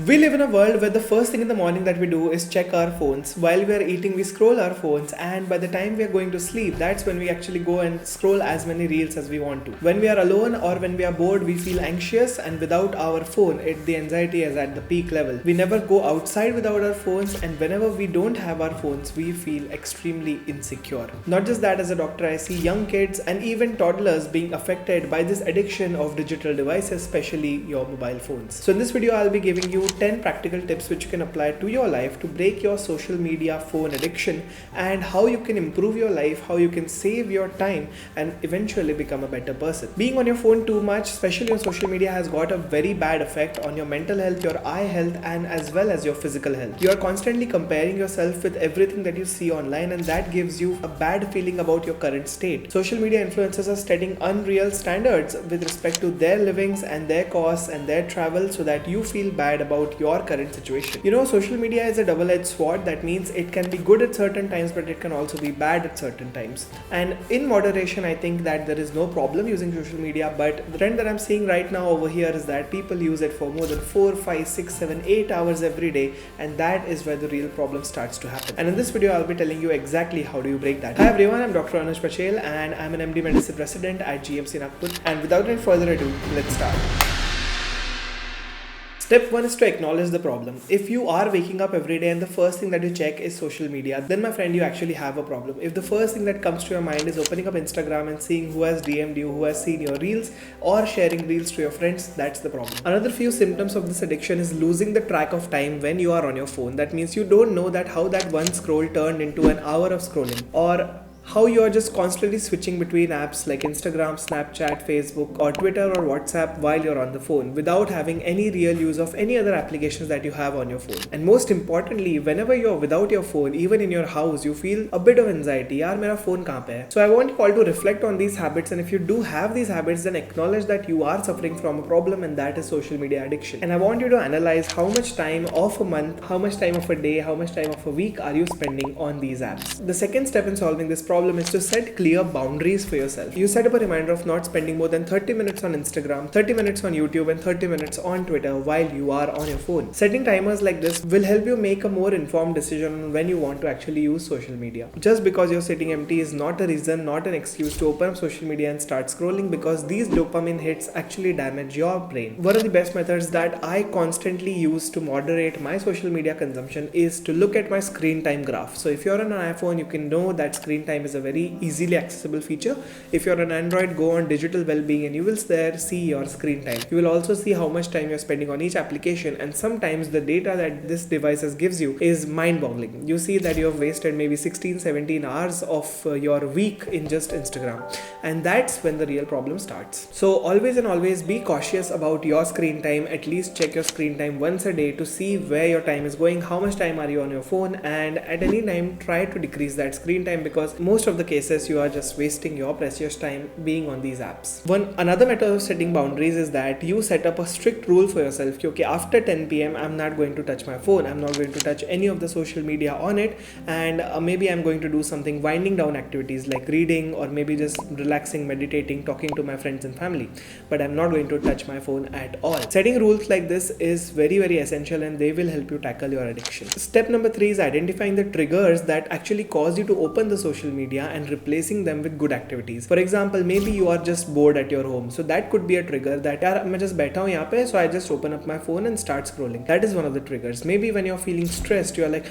We live in a world where the first thing in the morning that we do is check our phones. While we are eating, we scroll our phones, and by the time we are going to sleep, that's when we actually go and scroll as many reels as we want to. When we are alone or when we are bored, we feel anxious, and without our phone, the anxiety is at the peak level. We never go outside without our phones, and whenever we don't have our phones, we feel extremely insecure. Not just that, as a doctor, I see young kids and even toddlers being affected by this addiction of digital devices, especially your mobile phones. So in this video, I'll be giving you 10 practical tips which you can apply to your life to break your social media phone addiction, and how you can improve your life, how you can save your time and eventually become a better person. Being on your phone too much, especially on social media, has got a very bad effect on your mental health, your eye health, and as well as your physical health. You are constantly comparing yourself with everything that you see online, and that gives you a bad feeling about your current state. Social media influencers are setting unreal standards with respect to their livings and their costs and their travel, so that you feel bad about your current situation. You know, social media is a double-edged sword. That means it can be good at certain times, but it can also be bad at certain times. And in moderation, I think that there is no problem using social media, but the trend that I'm seeing right now over here is that people use it for more than 4, 5, 6, 7, 8 hours every day, and that is where the real problem starts to happen. And in this video, I'll be telling you exactly how do you break that. Hi everyone, I'm Dr. Anuj Pachhel, and I'm an MD Medicine resident at GMC Nagpur. And without any further ado, let's start. Step 1 is to acknowledge the problem. If you are waking up every day and the first thing that you check is social media, then my friend, you actually have a problem. If the first thing that comes to your mind is opening up Instagram and seeing who has DM'd you, who has seen your reels, or sharing reels to your friends, that's the problem. Another few symptoms of this addiction is losing the track of time when you are on your phone. That means you don't know that how that one scroll turned into an hour of scrolling, or how you are just constantly switching between apps like Instagram, Snapchat, Facebook, or Twitter or WhatsApp while you're on the phone without having any real use of any other applications that you have on your phone. And most importantly, whenever you're without your phone, even in your house, you feel a bit of anxiety. Yaar, mera phone kahan pe hai? So I want you all to reflect on these habits, and if you do have these habits, then acknowledge that you are suffering from a problem, and that is social media addiction. And I want you to analyze how much time of a month, how much time of a day, how much time of a week are you spending on these apps. The second step in solving this problem is to set clear boundaries for yourself. You set up a reminder of not spending more than 30 minutes on Instagram, 30 minutes on YouTube, and 30 minutes on Twitter while you are on your phone. Setting timers like this will help you make a more informed decision on when you want to actually use social media. Just because you're sitting empty is not a reason, not an excuse to open up social media and start scrolling, because these dopamine hits actually damage your brain. One of the best methods that I constantly use to moderate my social media consumption is to look at my screen time graph. So if you're on an iPhone, you can know that screen time is a very easily accessible feature. If you're on Android, go on digital well-being and you will there see your screen time. You will also see how much time you're spending on each application, and sometimes the data that this device gives you is mind-boggling. You see that you have wasted maybe 16-17 hours of your week in just Instagram, and that's when the real problem starts. So always and always be cautious about your screen time. At least check your screen time once a day to see where your time is going, how much time are you on your phone, and at any time try to decrease that screen time, because most of the cases you are just wasting your precious time being on these apps. Another method of setting boundaries is that you set up a strict rule for yourself. Okay, after 10 p.m. I'm not going to touch my phone, I'm not going to touch any of the social media on it, and maybe I'm going to do something winding down activities like reading, or maybe just relaxing, meditating, talking to my friends and family, but I'm not going to touch my phone at all. Setting rules like this is very, very essential, and they will help you tackle your addiction. Step number 3 is identifying the triggers that actually cause you to open the social media and replacing them with good activities. For example, maybe you are just bored at your home, so that could be a trigger that yaar main just baitha hu yahan pe, so I just open up my phone and start scrolling. That is one of the triggers. Maybe when you're feeling stressed, you're like,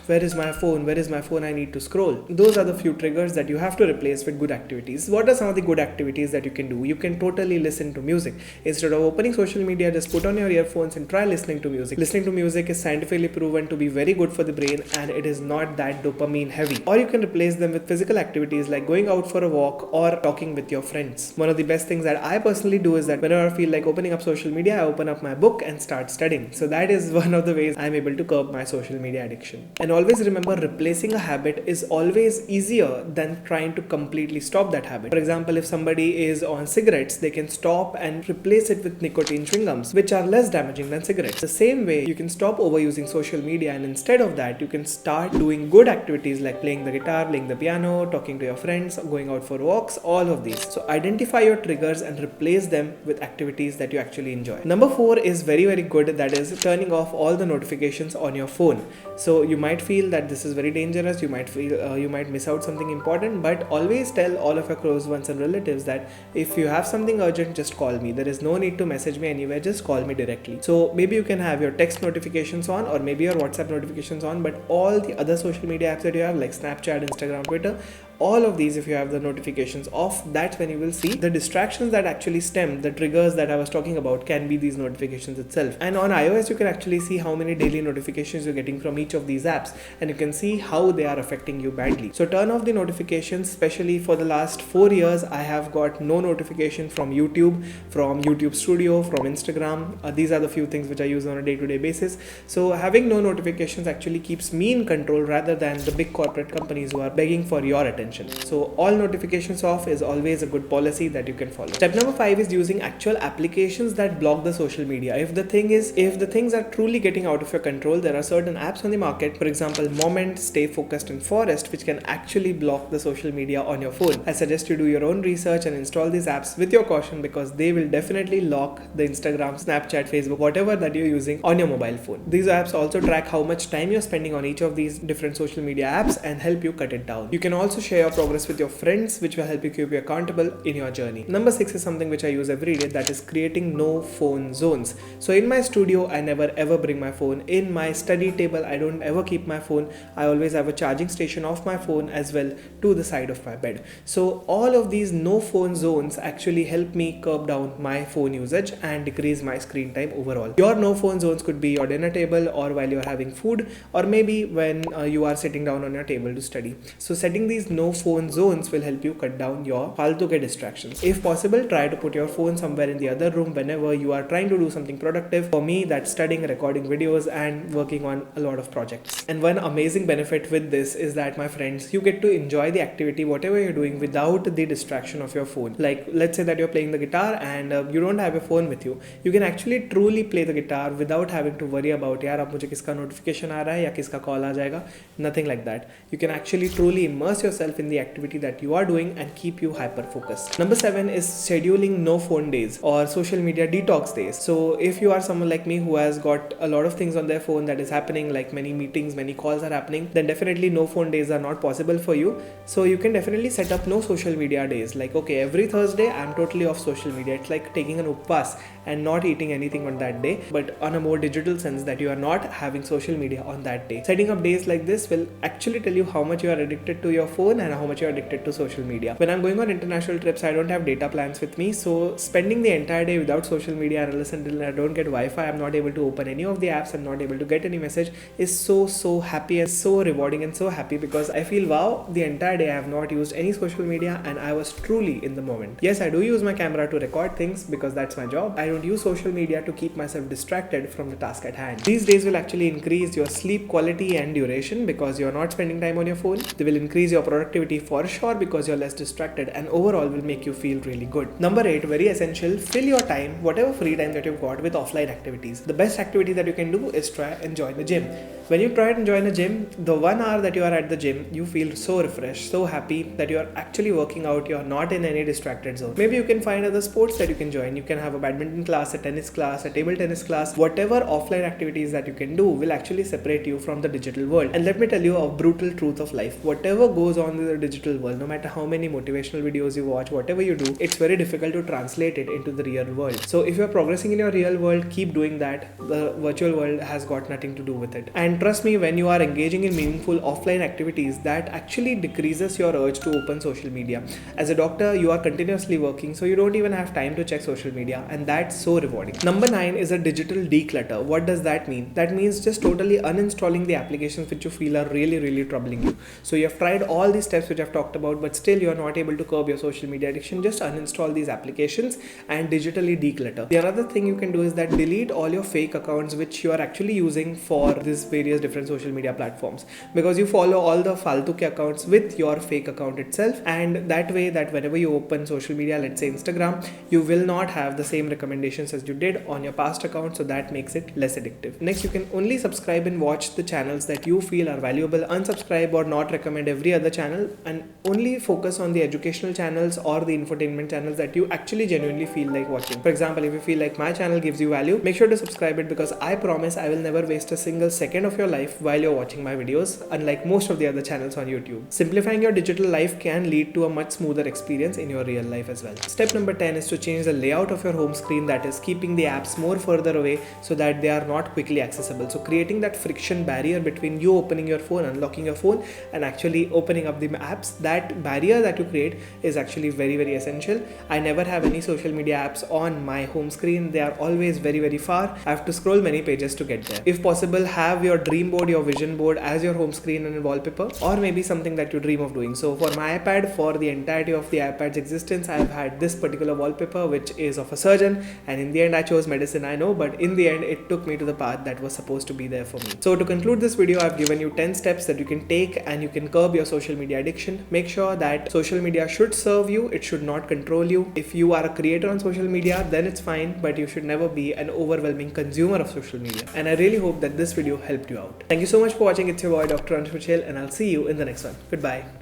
where is my phone, where is my phone, I need to scroll. Those are the few triggers that you have to replace with good activities. What are some of the good activities that you can do? You can totally listen to music. Instead of opening social media, just put on your earphones and try listening to music. Listening to music is scientifically proven to be very good for the brain, and it is not that dopamine heavy. Or you can replace them with physical activities like going out for a walk or talking with your friends. One of the best things that I personally do is that whenever I feel like opening up social media, I open up my book and start studying. So that is one of the ways I'm able to curb my social media addiction. And always remember, replacing a habit is always easier than trying to completely stop that habit. For example, if somebody is on cigarettes, they can stop and replace it with nicotine chewing gums, which are less damaging than cigarettes. The same way, you can stop overusing social media, and instead of that, you can start doing good activities like playing the guitar, playing the piano, talking to your friends, going out for walks, all of these. So identify your triggers and replace them with activities that you actually enjoy. Number 4 is very, very good. That is turning off all the notifications on your phone. So you might feel that this is very dangerous. You might feel you might miss out something important, but always tell all of your close ones and relatives that if you have something urgent, just call me. There is no need to message me anywhere. Just call me directly. So maybe you can have your text notifications on, or maybe your WhatsApp notifications on, but all the other social media apps that you have, like Snapchat, Instagram, Twitter, all of these, if you have the notifications off, that's when you will see the distractions that actually stem, the triggers that I was talking about can be these notifications itself. And on iOS, you can actually see how many daily notifications you're getting from each of these apps, and you can see how they are affecting you badly. So turn off the notifications. Especially for the last 4 years, I have got no notification from YouTube, from YouTube Studio, from Instagram. These are the few things which I use on a day-to-day basis. So having no notifications actually keeps me in control rather than the big corporate companies who are begging for your attention. So all notifications off is always a good policy that you can follow. Step number 5 is using actual applications that block the social media. If the things are truly getting out of your control, there are certain apps on the market, for example Moment, Stay Focused and Forest, which can actually block the social media on your phone. I suggest you do your own research and install these apps with your caution, because they will definitely lock the Instagram, Snapchat, Facebook, whatever that you're using on your mobile phone. These apps also track how much time you're spending on each of these different social media apps and help you cut it down. You can also share your progress with your friends, which will help you keep you accountable in your journey. Number 6 is something which I use every day, that is creating no phone zones. So in my studio, I never ever bring my phone. In my study table, I don't ever keep my phone. I always have a charging station of my phone as well to the side of my bed. So all of these no phone zones actually help me curb down my phone usage and decrease my screen time overall. Your no phone zones could be your dinner table, or while you're having food, or maybe when you are sitting down on your table to study. So setting these no phone zones will help you cut down your faltu ke distractions. If possible, try to put your phone somewhere in the other room whenever you are trying to do something productive. For me, that's studying, recording videos and working on a lot of projects. And one amazing benefit with this is that, my friends, you get to enjoy the activity, whatever you're doing, without the distraction of your phone. Like let's say that you're playing the guitar and you don't have your phone with you. You can actually truly play the guitar without having to worry about यार अब मुझे किसका notification आ रहा है या किसका call आ जाएगा. Nothing like that. You can actually truly immerse yourself in the activity that you are doing and keep you hyper focused. Number 7 is scheduling no phone days or social media detox days. So if you are someone like me who has got a lot of things on their phone that is happening, like many meetings, many calls are happening, then definitely no phone days are not possible for you. So you can definitely set up no social media days. Like, okay, every Thursday I'm totally off social media. It's like taking an uppas and not eating anything on that day, but on a more digital sense, that you are not having social media on that day. Setting up days like this will actually tell you how much you are addicted to your phone and how much you are addicted to social media. When I'm going on international trips, I don't have data plans with me, so spending the entire day without social media, unless until I don't get Wi-Fi, I'm not able to open any of the apps, I'm not able to get any message, is so happy and so rewarding and so happy, because I feel, wow, the entire day I have not used any social media and I was truly in the moment. Yes, I do use my camera to record things because that's my job. I don't use social media to keep myself distracted from the task at hand. These days will actually increase your sleep quality and duration because you're not spending time on your phone. They will increase your productivity for sure because you're less distracted, and overall will make you feel really good. Number 8, very essential, fill your time, whatever free time that you've got, with offline activities. The best activity that you can do is try and join the gym. When you try and join a gym, the 1 hour that you are at the gym, you feel so refreshed, so happy that you are actually working out, you're not in any distracted zone. Maybe you can find other sports that you can join. You can have a badminton class, a tennis class, a table tennis class. Whatever offline activities that you can do will actually separate you from the digital world. And let me tell you a brutal truth of life. Whatever goes on in the digital world, no matter how many motivational videos you watch, whatever you do, it's very difficult to translate it into the real world. So if you're progressing in your real world, keep doing that. The virtual world has got nothing to do with it. And trust me, when you are engaging in meaningful offline activities, that actually decreases your urge to open social media. As a doctor, you are continuously working, so you don't even have time to check social media, and that's so rewarding. Number 9 is a digital declutter. What does that mean? That means just totally uninstalling the applications which you feel are really troubling you. So you have tried all these steps which I've talked about, but still you are not able to curb your social media addiction. Just uninstall these applications and digitally declutter. The other thing you can do is that delete all your fake accounts which you are actually using for this way various different social media platforms, because you follow all the faltu ke accounts with your fake account itself, and that way that whenever you open social media, let's say Instagram, you will not have the same recommendations as you did on your past account, so that makes it less addictive. Next, you can only subscribe and watch the channels that you feel are valuable, unsubscribe or not recommend every other channel, and only focus on the educational channels or the infotainment channels that you actually genuinely feel like watching. For example, if you feel like my channel gives you value, make sure to subscribe it, because I promise I will never waste a single second of your life while you're watching my videos, unlike most of the other channels on YouTube. Simplifying your digital life can lead to a much smoother experience in your real life as well. Step number 10 is to change the layout of your home screen, that is keeping the apps more further away so that they are not quickly accessible. So creating that friction barrier between you opening your phone, unlocking your phone, and actually opening up the apps, that barrier that you create is actually very, very essential. I never have any social media apps on my home screen. They are always very, very far. I have to scroll many pages to get there. If possible, have your dream board, your vision board as your home screen and wallpaper, or maybe something that you dream of doing. So for my iPad, for the entirety of the iPad's existence, I have had this particular wallpaper, which is of a surgeon, and in the end I chose medicine, I know, but in the end it took me to the path that was supposed to be there for me. So to conclude this video, I've given you 10 steps that you can take and you can curb your social media addiction. Make sure that social media should serve you, it should not control you. If you are a creator on social media, then it's fine, but you should never be an overwhelming consumer of social media. And I really hope that this video helped you out. Thank you so much for watching. It's your boy Dr. Anuj Pachhel, and I'll see you in the next one. Goodbye.